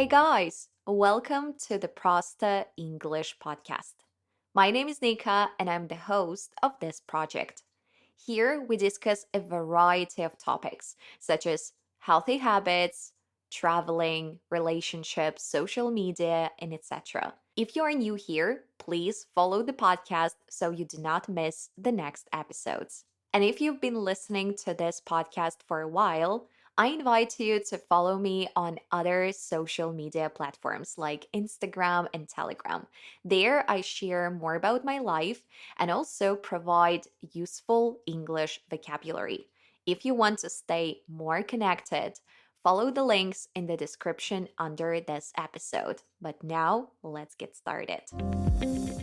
Hey guys, welcome to the Prosta English podcast. My name is Nika and I'm the host of this project. Here we discuss a variety of topics such as healthy habits, traveling, relationships, social media, and etc. If you are new here, please follow the podcast so you do not miss the next episodes. And if you've been listening to this podcast for a while, I invite you to follow me on other social media platforms like Instagram and Telegram. There, I share more about my life and also provide useful English vocabulary. If you want to stay more connected, follow the links in the description under this episode. But now, let's get started.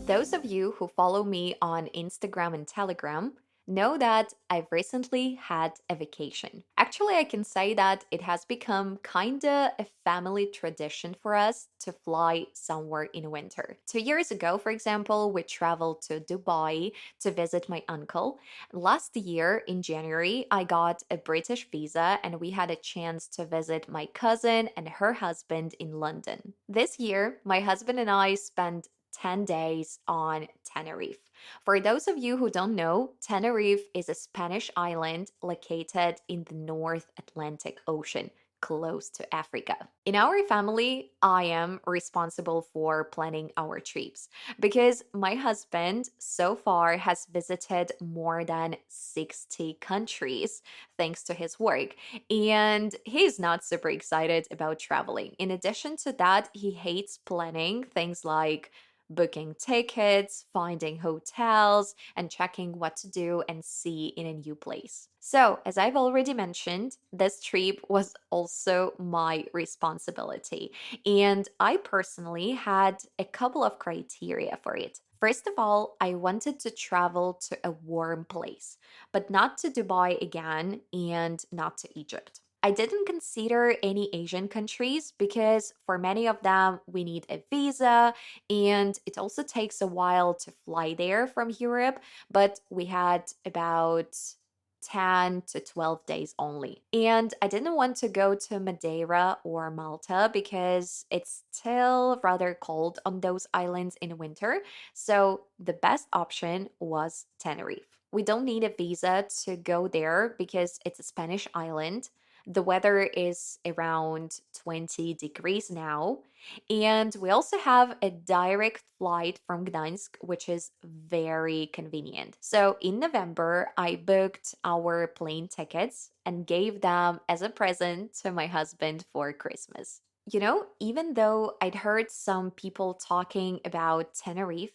Those of you who follow me on Instagram and Telegram know that I've recently had a vacation. Actually, I can say that it has become kinda a family tradition for us to fly somewhere in winter. 2 years ago, for example, we traveled to Dubai to visit my uncle. Last year, in January, I got a British visa and we had a chance to visit my cousin and her husband in London. This year, my husband and I spent 10 days on Tenerife. For those of you who don't know, Tenerife is a Spanish island located in the North Atlantic Ocean, close to Africa. In our family, I am responsible for planning our trips because my husband so far has visited more than 60 countries thanks to his work, and he's not super excited about traveling. In addition to that, he hates planning things like booking tickets, finding hotels, and checking what to do and see in a new place. So, as I've already mentioned, this trip was also my responsibility, and I personally had a couple of criteria for it. First of all, I wanted to travel to a warm place, but not to Dubai again and not to Egypt. I didn't consider any Asian countries because for many of them, we need a visa and it also takes a while to fly there from Europe, but we had about 10 to 12 days only. And I didn't want to go to Madeira or Malta because it's still rather cold on those islands in winter. So the best option was Tenerife. We don't need a visa to go there because it's a Spanish island. The weather is around 20 degrees now. And we also have a direct flight from Gdańsk, which is very convenient. So in November, I booked our plane tickets and gave them as a present to my husband for Christmas. Even though I'd heard some people talking about Tenerife,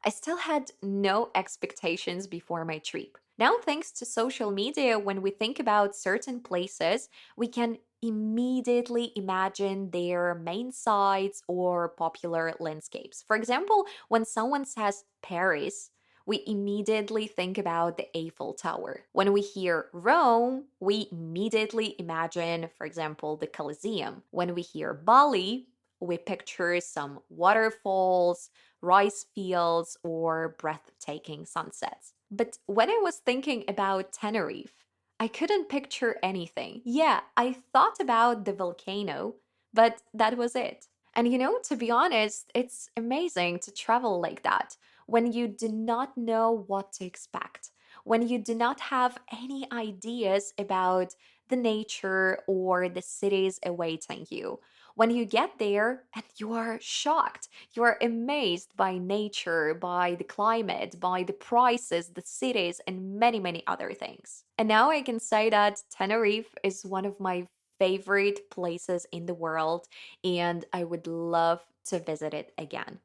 I still had no expectations before my trip. Now, thanks to social media, when we think about certain places, we can immediately imagine their main sites or popular landscapes. For example, when someone says Paris, we immediately think about the Eiffel Tower. When we hear Rome, we immediately imagine, for example, the Colosseum. When we hear Bali, we picture some waterfalls, rice fields, or breathtaking sunsets. But when I was thinking about Tenerife, I couldn't picture anything. Yeah, I thought about the volcano, but that was it. And to be honest, it's amazing to travel like that when you do not know what to expect, when you do not have any ideas about the nature or the cities awaiting you. When you get there and you are shocked, you are amazed by nature, by the climate, by the prices, the cities, and many, many other things. And now I can say that Tenerife is one of my favorite places in the world, and I would love to visit it again.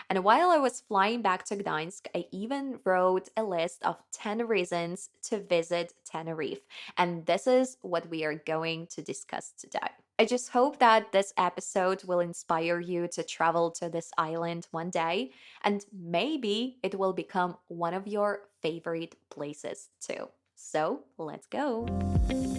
And while I was flying back to Gdańsk, I even wrote a list of 10 reasons to visit Tenerife. And this is what we are going to discuss today. I just hope that this episode will inspire you to travel to this island one day, and maybe it will become one of your favorite places too. So let's go.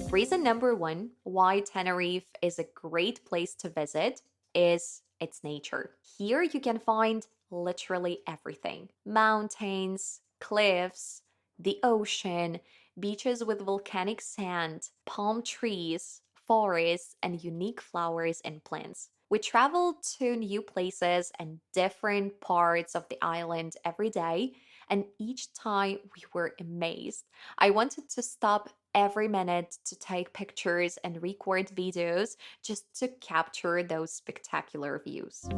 Reason number one why Tenerife is a great place to visit is its nature. Here you can find literally everything: mountains, cliffs, the ocean, beaches with volcanic sand, palm trees, forests, and unique flowers and plants. We traveled to new places and different parts of the island every day, and each time we were amazed. I wanted to stop every minute to take pictures and record videos just to capture those spectacular views.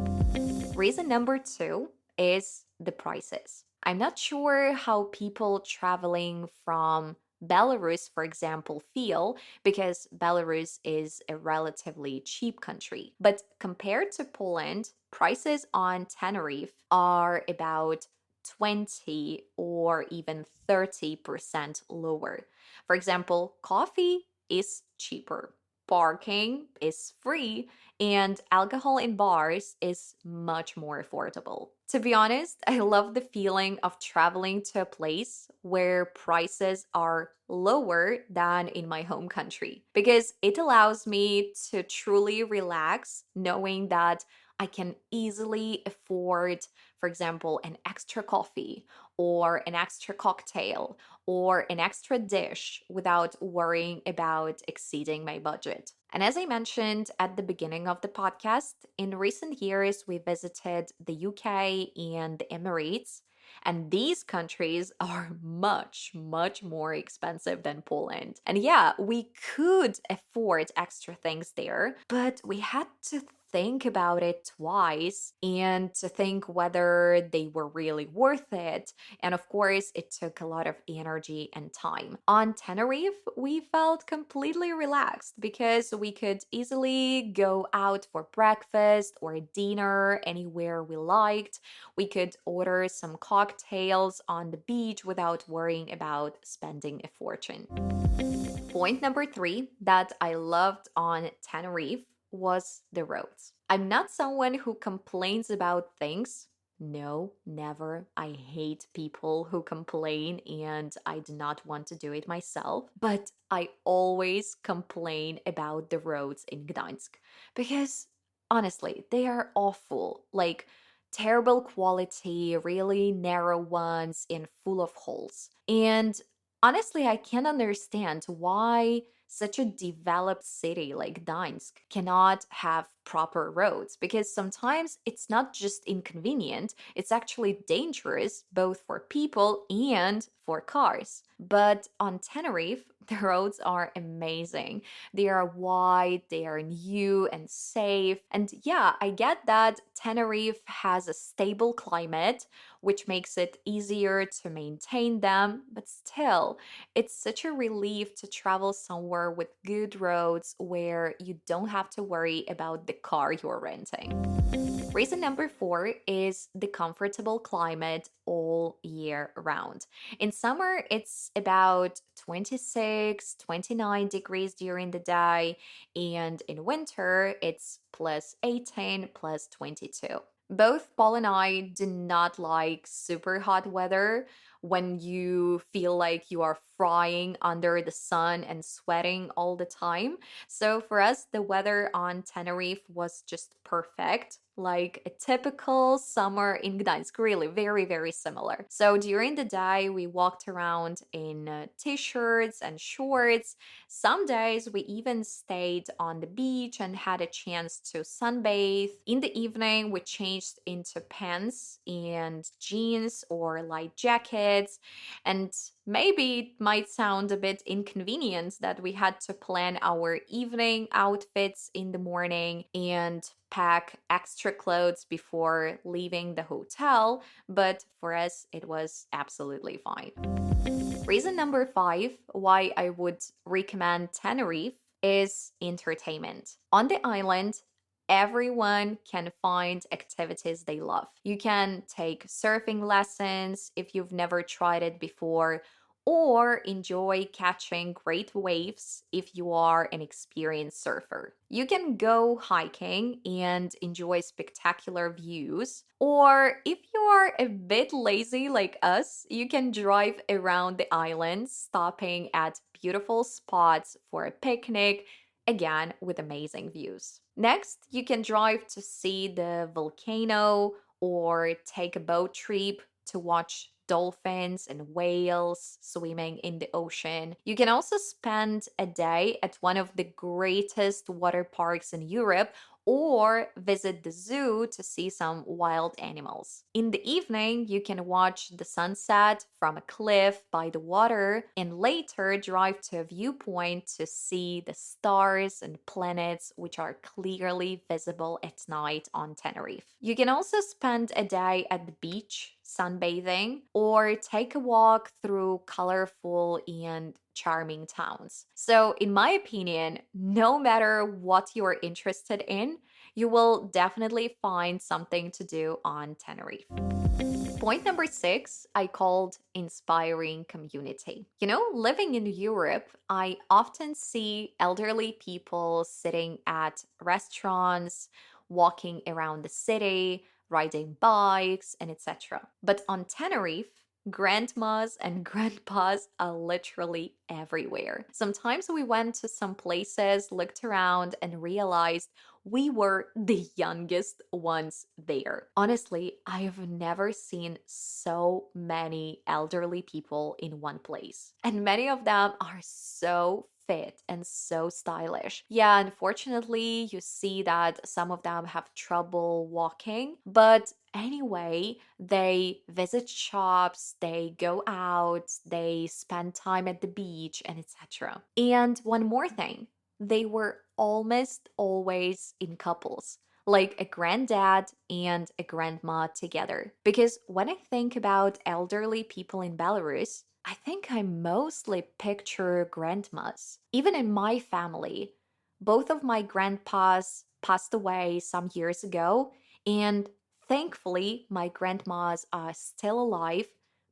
Reason number two is the prices. I'm not sure how people traveling from Belarus, for example, feel because Belarus is a relatively cheap country. But compared to Poland, prices on Tenerife are about 20 or even 30% lower. For example, coffee is cheaper, parking is free, and alcohol in bars is much more affordable. To be honest, I love the feeling of traveling to a place where prices are lower than in my home country because it allows me to truly relax knowing that I can easily afford, for example, an extra coffee or an extra cocktail or an extra dish without worrying about exceeding my budget. And as I mentioned at the beginning of the podcast, in recent years we visited the UK and the Emirates. And these countries are much, much more expensive than Poland. And yeah, we could afford extra things there, but we had to think about it twice and to think whether they were really worth it. And of course, it took a lot of energy and time. On Tenerife, we felt completely relaxed because we could easily go out for breakfast or dinner anywhere we liked. We could order some cocktails on the beach without worrying about spending a fortune. Point number three that I loved on Tenerife was the roads. I'm not someone who complains about things. No, never. I hate people who complain and I do not want to do it myself. But I always complain about the roads in Gdańsk because honestly, they are awful. Like, terrible quality, really narrow ones, and full of holes. And honestly, I can't understand why such a developed city like Gdańsk cannot have proper roads because sometimes it's not just inconvenient, it's actually dangerous both for people and for cars. But on Tenerife, the roads are amazing. They are wide, they are new and safe. And yeah, I get that Tenerife has a stable climate, which makes it easier to maintain them, but still, it's such a relief to travel somewhere with good roads where you don't have to worry about the car you're renting. Reason number four is the comfortable climate all year round. In summer, it's about 26, 29 degrees during the day, and in winter, it's plus 18, plus 22. Both Paul and I do not like super hot weather when you feel like you are frying under the sun and sweating all the time. So for us, the weather on Tenerife was just perfect, like a typical summer in Gdańsk, really very, very similar. So during the day, we walked around in t-shirts and shorts. Some days we even stayed on the beach and had a chance to sunbathe. In the evening, we changed into pants and jeans or light jackets. And maybe it might sound a bit inconvenient that we had to plan our evening outfits in the morning and pack extra clothes before leaving the hotel, but for us, it was absolutely fine. Reason number five why I would recommend Tenerife is entertainment. On the island, everyone can find activities they love. You can take surfing lessons if you've never tried it before, or enjoy catching great waves if you are an experienced surfer. You can go hiking and enjoy spectacular views, or if you are a bit lazy like us, you can drive around the island, stopping at beautiful spots for a picnic, again with amazing views. Next, you can drive to see the volcano or take a boat trip to watch dolphins and whales swimming in the ocean. You can also spend a day at one of the greatest water parks in Europe or visit the zoo to see some wild animals. In the evening, you can watch the sunset from a cliff by the water and later drive to a viewpoint to see the stars and planets which are clearly visible at night on Tenerife. You can also spend a day at the beach sunbathing or take a walk through colorful and charming towns. So, in my opinion, no matter what you're interested in, you will definitely find something to do on Tenerife. Point number 6, I called inspiring community. Living in Europe, I often see elderly people sitting at restaurants, walking around the city, riding bikes, and etc. But on Tenerife, grandmas and grandpas are literally everywhere. Sometimes we went to some places, looked around, and realized we were the youngest ones there. Honestly, I have never seen so many elderly people in one place. And many of them are so fit and so stylish. Yeah, unfortunately, you see that some of them have trouble walking, but anyway, they visit shops, they go out, they spend time at the beach, and etc. And one more thing, they were almost always in couples, like a granddad and a grandma together. Because when I think about elderly people in Belarus, I think I mostly picture grandmas. Even in my family, both of my grandpas passed away some years ago, and thankfully, my grandmas are still alive,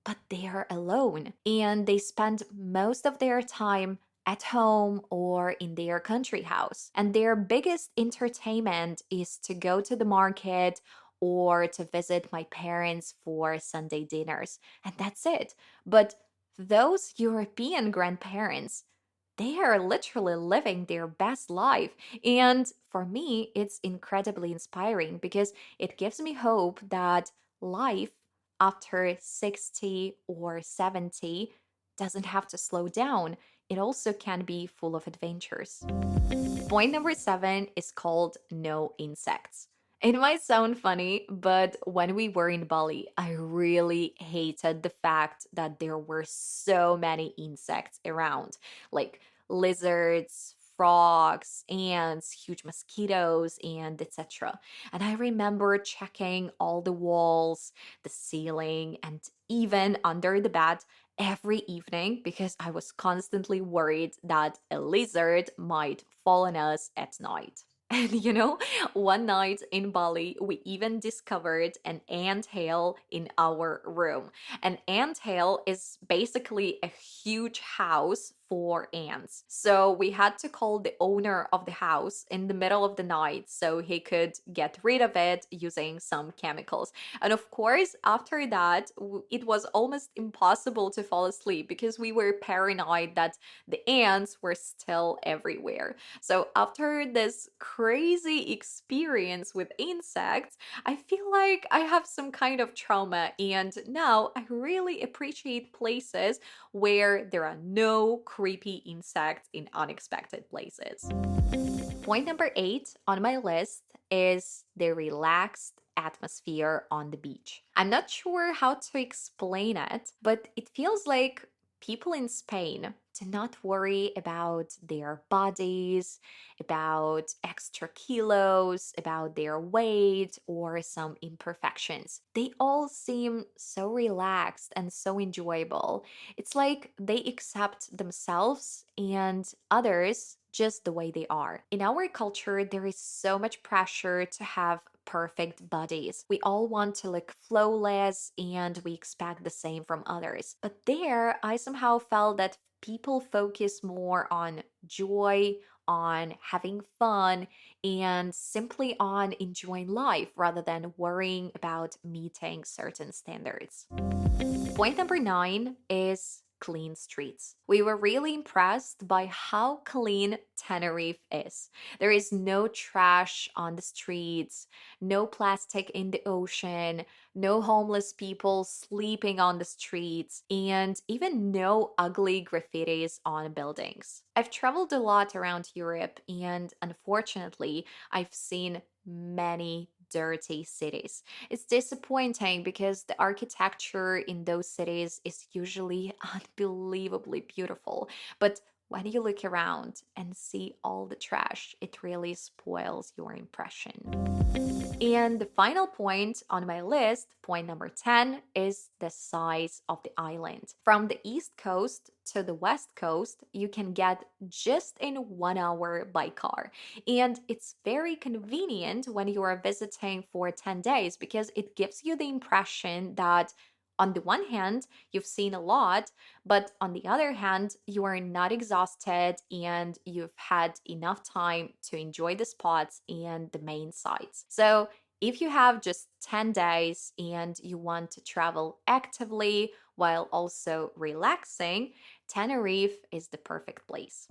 but they are alone and they spend most of their time at home or in their country house. And their biggest entertainment is to go to the market or to visit my parents for Sunday dinners. And that's it. But those European grandparents, they are literally living their best life. And for me, it's incredibly inspiring because it gives me hope that life after 60 or 70 doesn't have to slow down. It also can be full of adventures. Point number 7 is called no insects. It might sound funny, but when we were in Bali, I really hated the fact that there were so many insects around, like lizards, frogs, ants, huge mosquitoes, and etc. And I remember checking all the walls, the ceiling, and even under the bed every evening because I was constantly worried that a lizard might fall on us at night. And one night in Bali, we even discovered an ant hill in our room. An ant hill is basically a huge house for ants. So we had to call the owner of the house in the middle of the night so he could get rid of it using some chemicals. And of course, after that, it was almost impossible to fall asleep because we were paranoid that the ants were still everywhere. So after this crazy experience with insects, I feel like I have some kind of trauma, and now I really appreciate places where there are no creepy insects in unexpected places. Point number 8 on my list is the relaxed atmosphere on the beach. I'm not sure how to explain it, but it feels like people in Spain do not worry about their bodies, about extra kilos, about their weight, or some imperfections. They all seem so relaxed and so enjoyable. It's like they accept themselves and others just the way they are. In our culture, there is so much pressure to have perfect bodies. We all want to look flawless and we expect the same from others. But there, I somehow felt that people focus more on joy, on having fun, and simply on enjoying life rather than worrying about meeting certain standards. Point number 9 is clean streets. We were really impressed by how clean Tenerife is. There is no trash on the streets, no plastic in the ocean, no homeless people sleeping on the streets, and even no ugly graffitis on buildings. I've traveled a lot around Europe, and unfortunately, I've seen many dirty cities. It's disappointing because the architecture in those cities is usually unbelievably beautiful. But when you look around and see all the trash, it really spoils your impression. And the final point on my list, point number 10, is the size of the island. From the east coast to the west coast, you can get just in 1 hour by car. And it's very convenient when you are visiting for 10 days because it gives you the impression that on the one hand, you've seen a lot, but on the other hand, you are not exhausted and you've had enough time to enjoy the spots and the main sites. So, if you have just 10 days and you want to travel actively while also relaxing, Tenerife is the perfect place.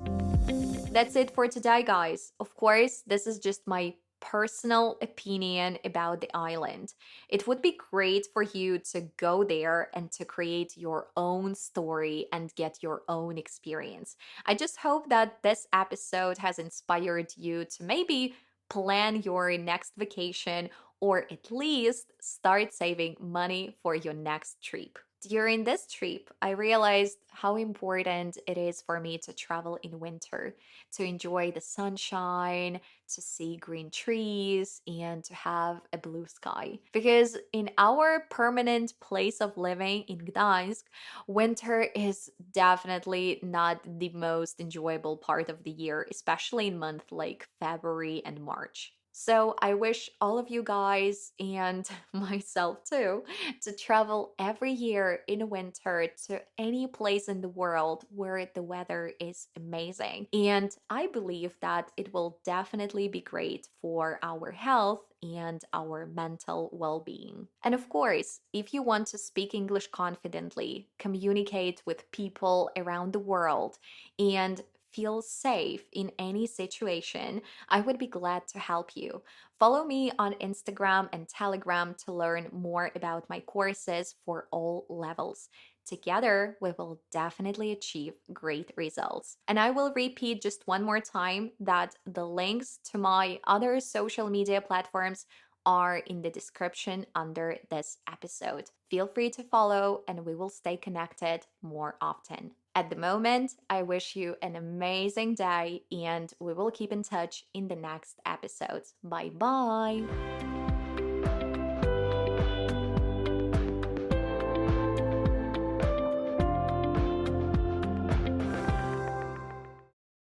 That's it for today, guys. Of course, this is just my personal opinion about the island. It would be great for you to go there and to create your own story and get your own experience. I just hope that this episode has inspired you to maybe plan your next vacation or at least start saving money for your next trip. During this trip, I realized how important it is for me to travel in winter, to enjoy the sunshine, to see green trees, and to have a blue sky. Because in our permanent place of living in Gdańsk, winter is definitely not the most enjoyable part of the year, especially in months like February and March. So I wish all of you guys and myself too to travel every year in winter to any place in the world where the weather is amazing. And I believe that it will definitely be great for our health and our mental well being. And of course, if you want to speak English confidently, communicate with people around the world, and feel safe in any situation, I would be glad to help you. Follow me on Instagram and Telegram to learn more about my courses for all levels. Together, we will definitely achieve great results. And I will repeat just one more time that the links to my other social media platforms are in the description under this episode. Feel free to follow, and we will stay connected more often. At the moment, I wish you an amazing day, and we will keep in touch in the next episodes. Bye bye.